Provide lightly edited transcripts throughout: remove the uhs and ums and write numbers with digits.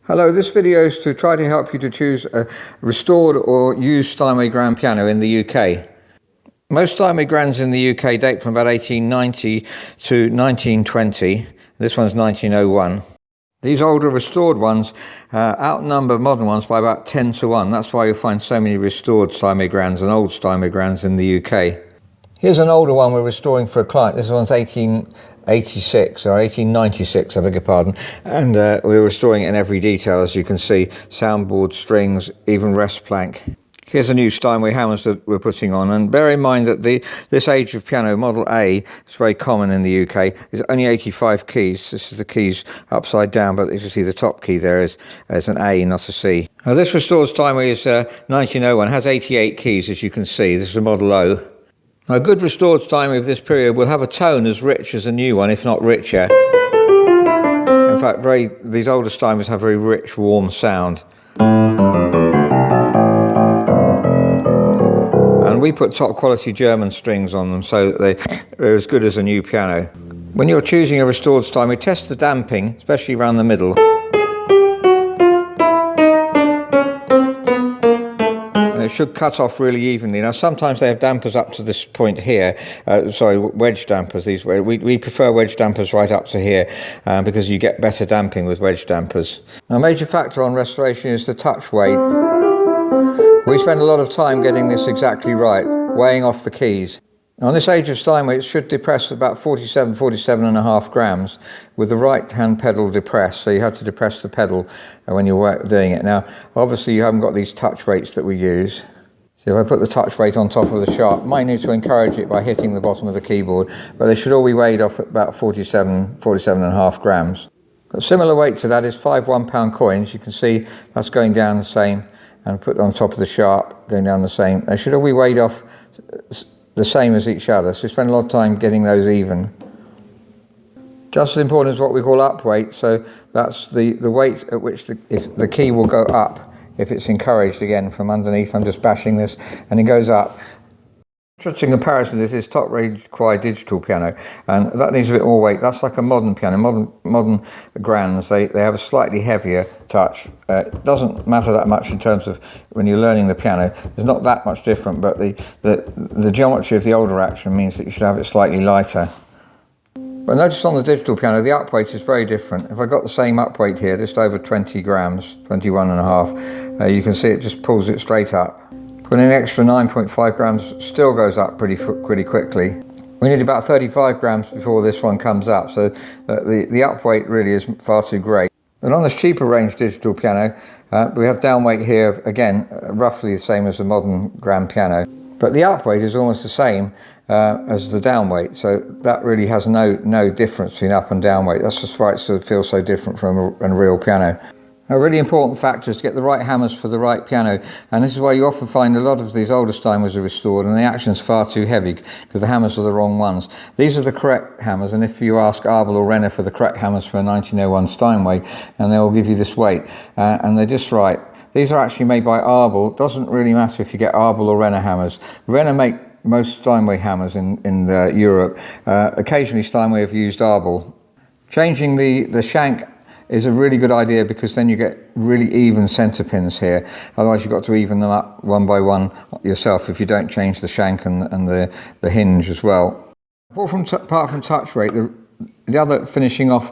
Hello, this video is to try to help you to choose a restored or used Steinway grand piano in the UK. Most Steinway grands in the UK date from about 1890 to 1920. This one's 1901. These older restored ones outnumber modern ones by about 10 to 1. That's why you'll find so many restored Steinway grands and old Steinway grands in the UK. Here's an older one we're restoring for a client. This one's 1886 or 1896, I beg your pardon, and we're restoring it in every detail, as you can see: soundboard, strings, even rest plank. Here's a new Steinway Hammers that we're putting on, and bear in mind that this age of piano, Model A, is very common in the UK. It's only 85 keys. This is the keys upside down, but as you see, the top key there is an A, not a C. Now, this restored Steinway is 1901, has 88 keys, as you can see. This is a Model O. Now, a good restored Steinway of this period will have a tone as rich as a new one, if not richer. In fact, these older Steinways have a very rich, warm sound. And we put top quality German strings on them so that they're as good as a new piano. When you're choosing a restored Steinway, test the damping, especially around the middle. It should cut off really evenly. Now, sometimes they have dampers up to this point here, wedge dampers. We prefer wedge dampers right up to here because you get better damping with wedge dampers. Now, a major factor on restoration is the touch weight. We spend a lot of time getting this exactly right, weighing off the keys. Now, on this age of Steinway, it should depress about 47.5 grams with the right hand pedal depressed. So you have to depress the pedal when you're doing it. Now, obviously you haven't got these touch weights that we use. So if I put the touch weight on top of the sharp, might need to encourage it by hitting the bottom of the keyboard, but they should all be weighed off at about 47.5 grams. A similar weight to that is 5 £1 coins. You can see that's going down the same, and put on top of the sharp, going down the same. They should all be weighed off the same as each other, so we spend a lot of time getting those even. Just as important is what we call up weight, so that's the weight at which the key will go up if it's encouraged. Again, from underneath, I'm just bashing this, and it goes up. Interesting comparison, this is top range choir digital piano, and that needs a bit more weight. That's like a modern piano. Modern grands, they have a slightly heavier touch. It doesn't matter that much in terms of when you're learning the piano. There's not that much different, but the geometry of the older action means that you should have it slightly lighter. But notice on the digital piano, the up weight is very different. If I got the same up weight here, just over 20 grams, 21.5, you can see it just pulls it straight up. Putting an extra 9.5 grams still goes up pretty quickly. We need about 35 grams before this one comes up, so the up weight really is far too great. And on this cheaper range digital piano, we have down weight here, again, roughly the same as the modern grand piano. But the up weight is almost the same as the down weight, so that really has no difference between up and down weight. That's just why it sort of feels so different from a real piano. A really important factor is to get the right hammers for the right piano, and this is why you often find a lot of these older Steinways are restored and the action's far too heavy because the hammers are the wrong ones. These are the correct hammers, and if you ask Arbel or Renner for the correct hammers for a 1901 Steinway, and they'll give you this weight, and they're just right. These are actually made by Arbel. It doesn't really matter if you get Arbel or Renner hammers. Renner make most Steinway hammers in Europe. Occasionally Steinway have used Arbel. Changing the shank is a really good idea because then you get really even centre pins here. Otherwise you've got to even them up one by one yourself if you don't change the shank and the hinge as well. Apart from touch weight, the other finishing off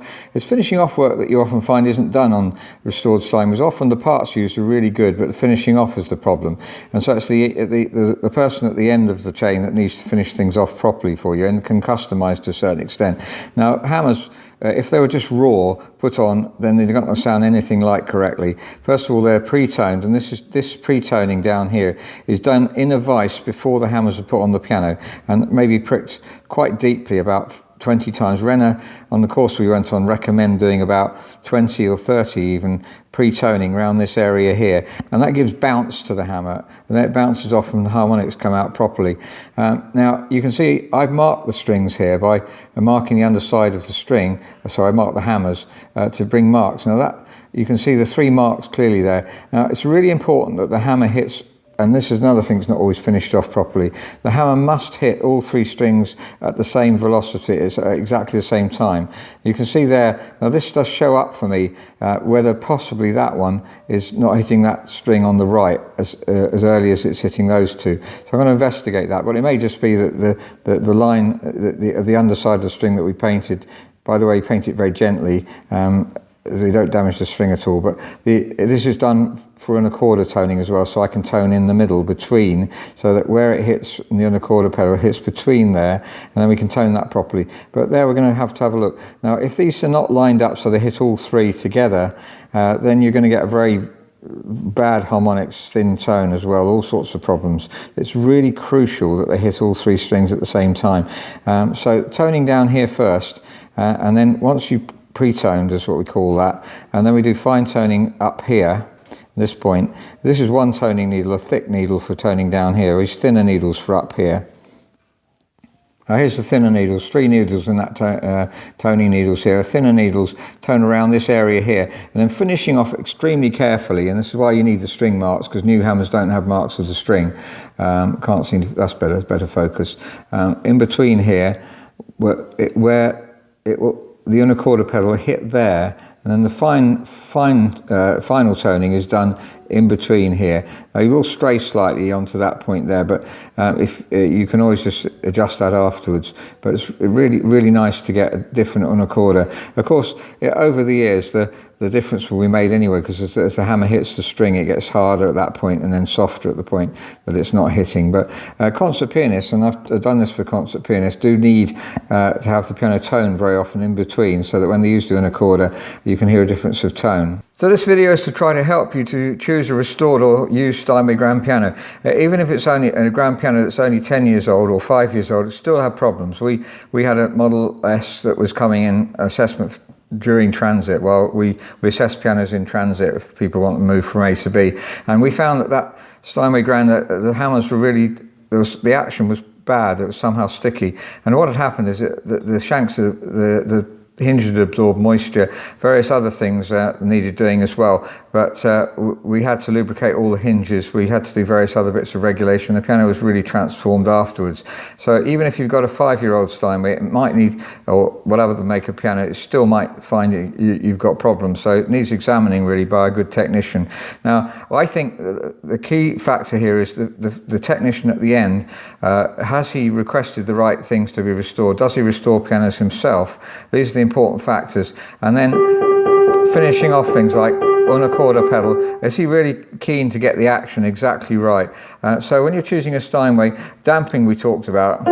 work that you often find isn't done on restored Steinways. Often the parts used are really good, but the finishing off is the problem. And so it's the person at the end of the chain that needs to finish things off properly for you and can customise to a certain extent. Now, hammers, if they were just raw, put on, then they're not going to sound anything like correctly. First of all, they're pre-toned, and this pre-toning down here is done in a vise before the hammers are put on the piano, and maybe pricked quite deeply about 20 times. Renner, on the course we went on, recommend doing about 20 or 30 even pre-toning around this area here, and that gives bounce to the hammer, and then it bounces off and the harmonics come out properly. Now you can see I've marked the strings here by marking the underside of the string, so I marked the hammers to bring marks. Now that you can see the 3 marks clearly there. Now it's really important that the hammer hits and this is another thing that's not always finished off properly, the hammer must hit all 3 strings at the same velocity, at exactly the same time. You can see there, now this does show up for me whether possibly that one is not hitting that string on the right as early as it's hitting those 2. So I'm going to investigate that, but it may just be that the line, the underside of the string that we painted, by the way, paint it very gently, they don't damage the string at all, but this is done for an accorder toning as well, so I can tone in the middle between, so that where it hits in the unaccorder pedal, it hits between there, and then we can tone that properly. But there we're going to have a look. Now if these are not lined up so they hit all 3 together, then you're going to get a very bad harmonics, thin tone as well, all sorts of problems. It's really crucial that they hit all 3 strings at the same time. So toning down here first, and then once you pre-toned is what we call that, and then we do fine toning up here, this point. This is one toning needle, a thick needle for toning down here, these thinner needles for up here. Now here's the thinner needles, 3 needles in that toning needles here, thinner needles tone around this area here, and then finishing off extremely carefully, and this is why you need the string marks, because new hammers don't have marks of the string. Can't seem to, that's better focus. In between here, where it will, the unaccorder pedal will hit there, and then the final toning is done in between here. Now you will stray slightly onto that point there, but if you can always just adjust that afterwards. But it's really nice to get a different unaccorder. Of course, over the years the difference will be made anyway, because as the hammer hits the string, it gets harder at that point and then softer at the point that it's not hitting. But concert pianists, and I've done this for concert pianists, do need to have the piano tone very often in between, so that when they use the unaccorder, you can hear a difference of tone. So this video is to try to help you to choose a restored or used Steinway grand piano. Even if it's only a grand piano that's only 10 years old or 5 years old, it still have problems. We had a Model S that was coming in assessment during transit. Well, we assess pianos in transit if people want to move from A to B, and we found that Steinway grand, the hammers were really, the action was bad. It was somehow sticky, and what had happened is that the shanks, the hinge had absorbed moisture, various other things needed doing as well, but we had to lubricate all the hinges, we had to do various other bits of regulation. The piano was really transformed afterwards. So even if you've got a 5-year-old Steinway, it might need, or whatever the make of piano, it still might find you've got problems, so it needs examining really by a good technician. Now I think the key factor here is the technician at the end. Has he requested the right things to be restored? Does he restore pianos himself? These are the important factors. And then finishing off things like unaccorder pedal, is he really keen to get the action exactly right? So when you're choosing a Steinway, damping we talked about,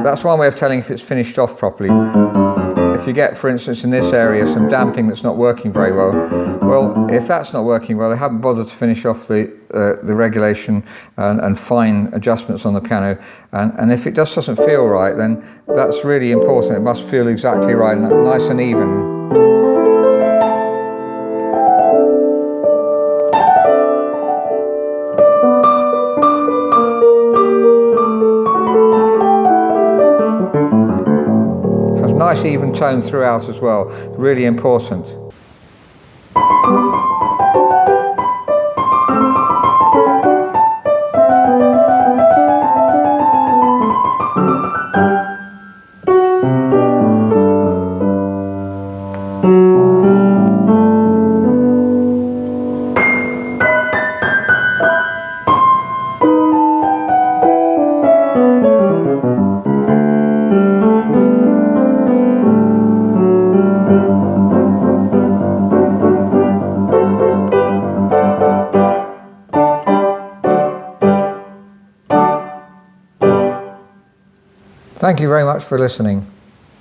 that's one way of telling if it's finished off properly. If you get, for instance, in this area some damping that's not working very well, if that's not working well, they haven't bothered to finish off the regulation and fine adjustments on the piano, and if it just doesn't feel right, then that's really important. It must feel exactly right, nice and even. Nice even tone throughout as well, really important. Thank you very much for listening.